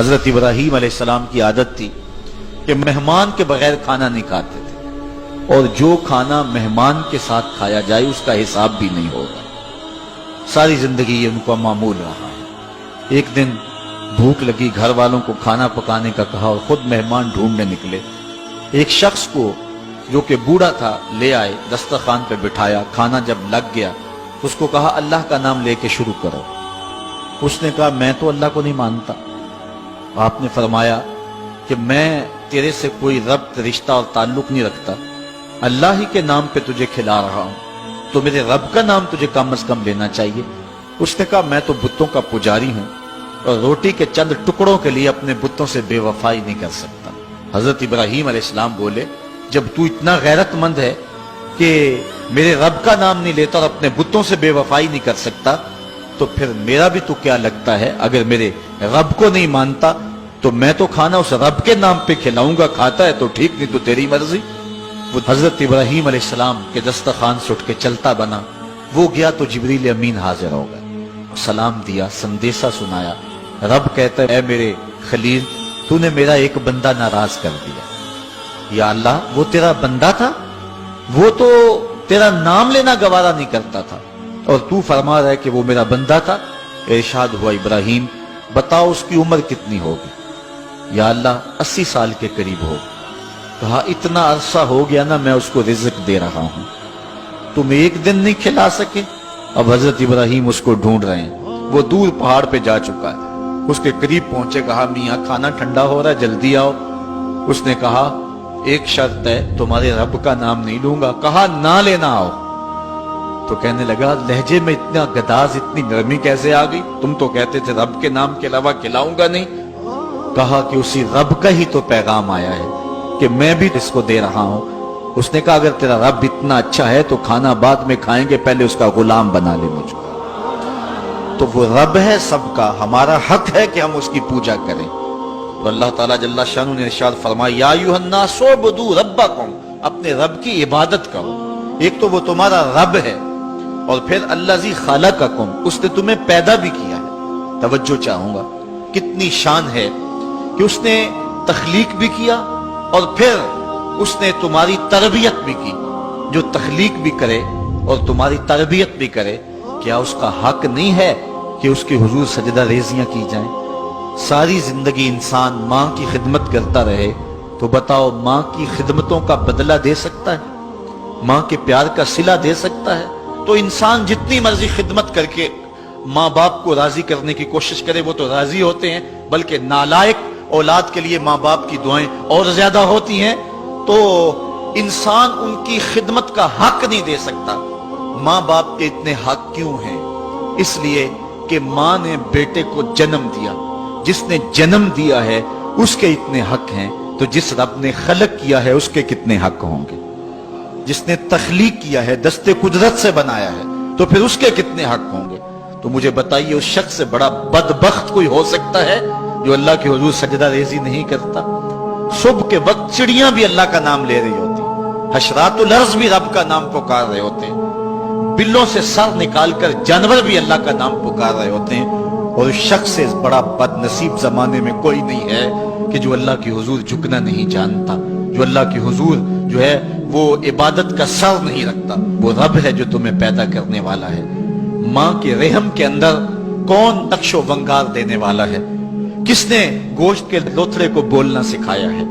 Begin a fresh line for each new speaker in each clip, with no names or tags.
حضرت ابراہیم علیہ السلام کی عادت تھی کہ مہمان کے بغیر کھانا نہیں کھاتے تھے، اور جو کھانا مہمان کے ساتھ کھایا جائے اس کا حساب بھی نہیں ہوگا۔ ساری زندگی ان کو معمول رہا ہے۔ ایک دن بھوک لگی، گھر والوں کو کھانا پکانے کا کہا اور خود مہمان ڈھونڈنے نکلے۔ ایک شخص کو جو کہ بوڑھا تھا لے آئے، دسترخوان پہ بٹھایا، کھانا جب لگ گیا اس کو کہا اللہ کا نام لے کے شروع کرو۔ اس نے کہا میں تو اللہ کو نہیں مانتا۔ آپ نے فرمایا کہ میں تیرے سے کوئی ربط، رشتہ اور تعلق نہیں رکھتا، اللہ ہی کے نام پہ تجھے کھلا رہا ہوں، تو میرے رب کا نام تجھے کم از کم لینا چاہیے۔ اس نے کہا میں تو بتوں کا پجاری ہوں اور روٹی کے چند ٹکڑوں کے لیے اپنے بتوں سے بے وفائی نہیں کر سکتا۔ حضرت ابراہیم علیہ السلام بولے جب تو اتنا غیرت مند ہے کہ میرے رب کا نام نہیں لیتا اور اپنے بتوں سے بے وفائی نہیں کر سکتا، تو پھر میرا بھی تو کیا لگتا ہے، اگر میرے رب کو نہیں مانتا تو میں تو کھانا اس رب کے نام پہ کھلاؤں گا، کھاتا ہے تو ٹھیک نہیں تو تیری مرضی۔ وہ حضرت ابراہیم علیہ السلام کے دسترخوان سے اٹھ کے چلتا بنا، وہ گیا تو جبریل امین حاضر ہو گئے، سلام دیا، سندیسہ سنایا۔ رب کہتا ہے اے میرے خلیل، تو نے میرا ایک بندہ ناراض کر دیا۔ یا اللہ وہ تیرا بندہ تھا، وہ تو تیرا نام لینا گوارا نہیں کرتا تھا، اور تو فرما رہا ہے کہ وہ میرا بندہ تھا۔ ارشاد ہوا ابراہیم بتاؤ اس کی عمر کتنی ہوگی؟ یا اللہ 80 سال کے قریب ہوگی۔ کہا اتنا عرصہ ہو گیا نا میں اس کو رزق دے رہا ہوں، تم ایک دن نہیں کھلا سکے؟ اب حضرت ابراہیم اس کو ڈھونڈ رہے ہیں، وہ دور پہاڑ پہ جا چکا ہے۔ اس کے قریب پہنچے، کہا میاں کھانا ٹھنڈا ہو رہا ہے جلدی آؤ۔ اس نے کہا ایک شرط ہے، تمہارے رب کا نام نہیں لوں گا۔ کہا نہ لینا آؤ۔ تو کہنے لگا لہجے میں اتنا گداز، اتنی نرمی کیسے آ گئی؟ تم تو کہتے تھے رب کے نام کے علاوہ کھلاؤں گا نہیں۔ کہا کہ اسی رب کا ہی تو پیغام آیا ہے کہ میں بھی اس کو دے رہا ہوں۔ اس نے کہا اگر تیرا رب اتنا اچھا ہے تو کھانا بعد میں کھائیں گے، پہلے اس کا غلام بنا لے مجھ کو۔ تو وہ رب ہے سب کا، ہمارا حق ہے کہ ہم اس کی پوجا کریں۔ اور اللہ تعالیٰ جل شانہ نے ارشاد فرمایا یا ایھا الناس اعبدوا ربکم، اپنے رب کی عبادت کرو۔ ایک تو وہ تمہارا رب ہے، اور پھر الذی خلقکم، اس نے تمہیں پیدا بھی کیا ہے۔ توجہ چاہوں گا کتنی شان ہے کہ اس نے تخلیق بھی کیا اور پھر اس نے تمہاری تربیت بھی کی۔ جو تخلیق بھی کرے اور تمہاری تربیت بھی کرے، کیا اس کا حق نہیں ہے کہ اس کے حضور سجدہ ریزیاں کی جائیں؟ ساری زندگی انسان ماں کی خدمت کرتا رہے تو بتاؤ ماں کی خدمتوں کا بدلہ دے سکتا ہے؟ ماں کے پیار کا صلہ دے سکتا ہے؟ تو انسان جتنی مرضی خدمت کر کے ماں باپ کو راضی کرنے کی کوشش کرے وہ تو راضی ہوتے ہیں، بلکہ نالائق اولاد کے لیے ماں باپ کی دعائیں اور زیادہ ہوتی ہیں۔ تو انسان ان کی خدمت کا حق نہیں دے سکتا۔ ماں باپ کے اتنے حق کیوں ہیں؟ اس لیے کہ ماں نے بیٹے کو جنم دیا، جس نے جنم دیا ہے اس کے اتنے حق ہیں، تو جس رب نے خلق کیا ہے اس کے کتنے حق ہوں گے؟ جس نے تخلیق کیا ہے، دستے قدرت سے بنایا ہے، تو پھر اس کے کتنے حق ہوں گے؟ تو مجھے بتائیے اس شخص سے بڑا بدبخت کوئی ہو سکتا ہے جو اللہ کے حضور سجدہ ریزی نہیں کرتا؟ صبح کے وقت چڑیاں بھی اللہ کا نام لے رہی ہوتی، حشرات الارض بھی رب کا نام پکار رہے ہوتے ہیں، بلوں سے سر نکال کر جانور بھی اللہ کا نام پکار رہے ہوتے ہیں، اور اس شخص سے بڑا بد نصیب زمانے میں کوئی نہیں ہے کہ جو اللہ کی حضور جھکنا نہیں جانتا، جو اللہ کی حضور جو ہے وہ عبادت کا سر نہیں رکھتا۔ وہ رب ہے جو تمہیں پیدا کرنے والا ہے۔ ماں کے رحم کے اندر کون نقش و ونگار دینے والا ہے؟ کس نے گوشت کے لوتھڑے کو بولنا سکھایا ہے؟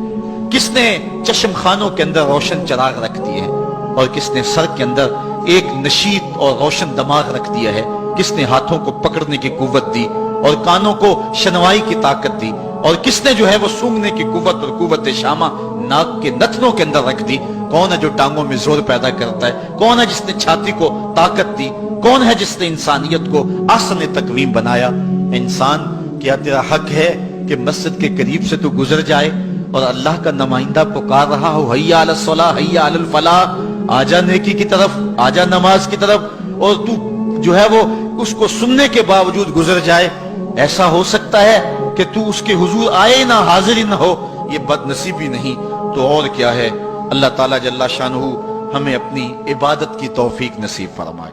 کس نے چشم خانوں کے اندر روشن چراغ رکھ دیے ہیں؟ اور کس نے سر کے اندر ایک نشیط اور روشن دماغ رکھ دیا ہے؟ کس نے ہاتھوں کو پکڑنے کی قوت دی اور کانوں کو شنوائی کی طاقت دی؟ اور کس نے جو ہے وہ سونگھنے کی قوت اور قوت شامہ ناک کے نتنوں کے اندر رکھ دی؟ کون ہے جو ٹانگوں میں زور پیدا کرتا ہے؟ کون ہے جس نے چھاتی کو طاقت دی؟ کون ہے جس نے انسانیت کو احسن تقویم بنایا؟ انسان کیا تیرا حق ہے کہ مسجد کے قریب سے تو گزر جائے اور اللہ کا نمائندہ پکار رہا ہو حی علی الصلاۃ حی علی الفلاح، آجا نیکی کی طرف، آجا نماز کی طرف، اور تو جو ہے وہ اس کو سننے کے باوجود گزر جائے؟ ایسا ہو سکتا ہے کہ تو اس کے حضور آئے نہ، حاضر ہی نہ ہو؟ یہ بد نصیبی نہیں تو اور کیا ہے؟ اللہ تعالیٰ جل شانہ ہمیں اپنی عبادت کی توفیق نصیب فرمائے۔